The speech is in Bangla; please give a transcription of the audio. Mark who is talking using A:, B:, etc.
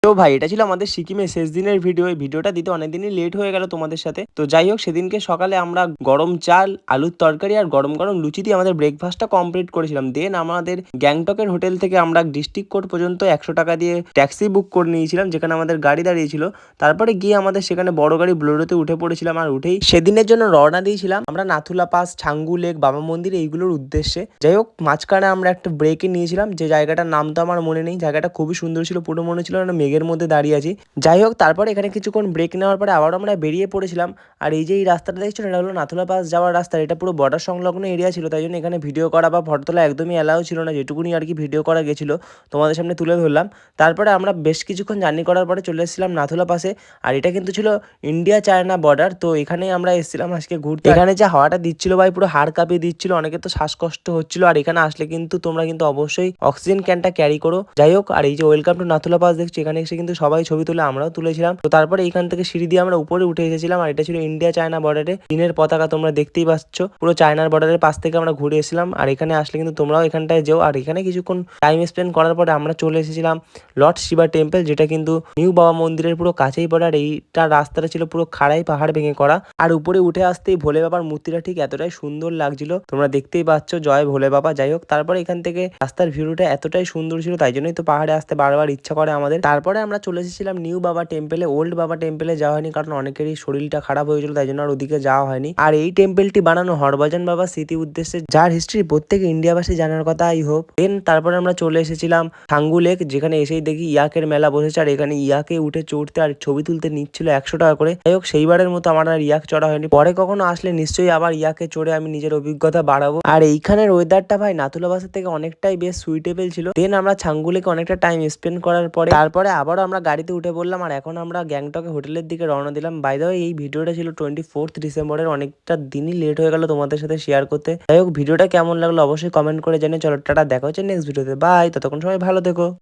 A: তো ভাই এটা ছিল আমাদের সিকিমের শেষ দিনের ভিডিও। এই ভিডিওটা দিতে অনেকদিনই লেট হয়ে গেল তোমাদের সাথে। তো যাই হোক, সেদিনকে সকালে আমরা গরম চাল, আলুর তরকারি আর গরম গরম লুচি দিয়ে আমাদের ব্রেকফাস্টটা কমপ্লিট করেছিলাম। দেন আমাদের গ্যাংটকের হোটেল থেকে আমরা ডিস্ট্রিক্ট কোর্ট পর্যন্ত 100 টাকা দিয়ে ট্যাক্সি বুক করে নিয়েছিলাম, যেখানে আমাদের গাড়ি দাঁড়িয়েছিল। তারপরে গিয়ে আমাদের সেখানে বড় গাড়ি ব্লোরোতে উঠে পড়েছিলাম, আর উঠেই সেদিনের জন্য রওনা দিয়েছিলাম আমরা নাথুলা পাস, ছাঙ্গু লেক, বাবা মন্দির এইগুলোর উদ্দেশ্যে। যাই হোক, মাঝখানে আমরা একটা ব্রেকে নিয়েছিলাম, যে জায়গাটার নাম তো আমার মনে নেই। জায়গাটা খুবই সুন্দর ছিল, পুরো মনে ছিল না মেঘের মধ্যে দাঁড়িয়ে আছি। যাই হোক, তারপরে এখানে কিছুক্ষণ ব্রেক নেওয়ার পরে আবার আমরা বেরিয়ে পড়েছিলাম। আর এই যে এই রাস্তাটা দেখছো, এটা হলো নাথুলা পাস যাওয়ার রাস্তা। এটা পুরো বর্ডার সংলগ্ন এরিয়া ছিল, তাই জন্য এখানে ভিডিও করা বা ফটো তোলা একদমই অ্যালাউ ছিল না। যেটুকুনি আর কি ভিডিও করা গেছিলো তোমাদের সামনে তুলে ধরলাম। তারপরে আমরা বেশ কিছুক্ষণ জার্নি করার পরে চলে এসেছিলাম নাথুলা পাসে। আর এটা কিন্তু ছিল ইন্ডিয়া চায়না বর্ডার। তো এখানে আমরা এসেছিলাম আজকে ঘুরতে। এখানে যে হাওয়াটা দিচ্ছিল ভাই, পুরো হাড় কাঁপিয়ে দিচ্ছিল, অনেকে তো শ্বাসকষ্ট হচ্ছিল। আর এখানে আসলে কিন্তু তোমরা কিন্তু অবশ্যই অক্সিজেন ক্যানটা ক্যারি করো। যাই হোক, আর এই যে ওয়েলকাম টু নাথুলা পাস দেখছো, এখানে এসে কিন্তু সবাই ছবি তুলে, আমরাও তুলেছিলাম। তো তারপরে এখান থেকে সিঁড়ি দিয়ে আমরা উপরে উঠে এসেছিলাম। আর এটা ছিল ইন্ডিয়া চায়না বর্ডারে চীনের পতাকা, তোমরা দেখতেই পাচ্ছ। পুরো চায়নার বর্ডারের পাশ থেকে আমরা ঘুরে এসেছিলাম। আর এখানে আসলে কিন্তু তোমরাও এখানটায় যেও। আর এখানে কিছুক্ষণ টাইম স্পেন্ড করার পরে আমরা চলে এসেছিলাম লর্ড শিবা টেম্পল, যেটা কিন্তু নিউ বাবা মন্দিরের পুরো কাছেই পড়ে। আর এইটা রাস্তাটা ছিল পুরো খাড়াই পাহাড় ভেঙে করা। আর উপরে উঠে আসতেই ভোলে বাবার মূর্তিটা ঠিক এতটাই সুন্দর লাগছিল, তোমরা দেখতেই পাচ্ছ। জয় ভোলে বাবা। যাই হোক, তারপরে এখান থেকে রাস্তার ভিউটা এতটাই সুন্দর ছিল, তাই জন্যই তো পাহাড়ে আসতে বারবার ইচ্ছা করে আমাদের। তারপরে আমরা চলে এসেছিলাম নিউ বাবা টেম্পলে। ওল্ড বাবা টেম্পলে যাওয়া হয়নি, কারণ অনেকেরই শরীরটা খারাপ হয়েছিল, তাই জন্য আর ওদিকে যাওয়া হয়নি। আর এই টেম্পলটি বানানো হরভজন বাবা স্মৃতি উদ্দেশ্যে, যার হিস্ট্রি প্রত্যেক ইন্ডিয়াবাসী জানার কথা, আই হোপ। দেন তারপরে আমরা চলে এসেছিলাম ছাঙ্গু লেক, যেখানে এসেই দেখি ইয়াকের মেলা বসেছে। আর এখানে ইয়াকে উঠে চড়তে আর ছবি তুলতে নিচ্ছিল 100 টাকা করে। যাই হোক, সেইবারের মতো আমার আর ইয়াক চড়া হয়নি। পরে কখনো আসলে নিশ্চয়ই আবার ইয়াকে চড়ে আমি নিজের অভিজ্ঞতা বাড়াবো। আর এইখানের ওয়েদারটা ভাই নাথুলা পাসের থেকে অনেকটাই বেশ সুইটেবল ছিল। দেন আমরা ছাঙ্গু লেকে অনেকটা টাইম স্পেন্ড করার পরে তারপরে আবারও আমরা গাড়িতে উঠে পড়লাম। আর এখন আমরা গ্যাংটকে হোটেলের দিকে রওনা দিলাম। বাই দ্য ওয়ে, এই ভিডিওটা ছিল 24th ডিসেম্বরের, অনেকটা দিনই লেট হয়ে গেল তোমাদের সাথে শেয়ার করতে। যাই হোক, ভিডিওটা কেমন লাগলো অবশ্যই কমেন্ট করে জানিয়ে। চলো টাটা, দেখা হচ্ছে নেক্সট ভিডিওতে। বাই, ততক্ষণ সবাই ভালো থেকো।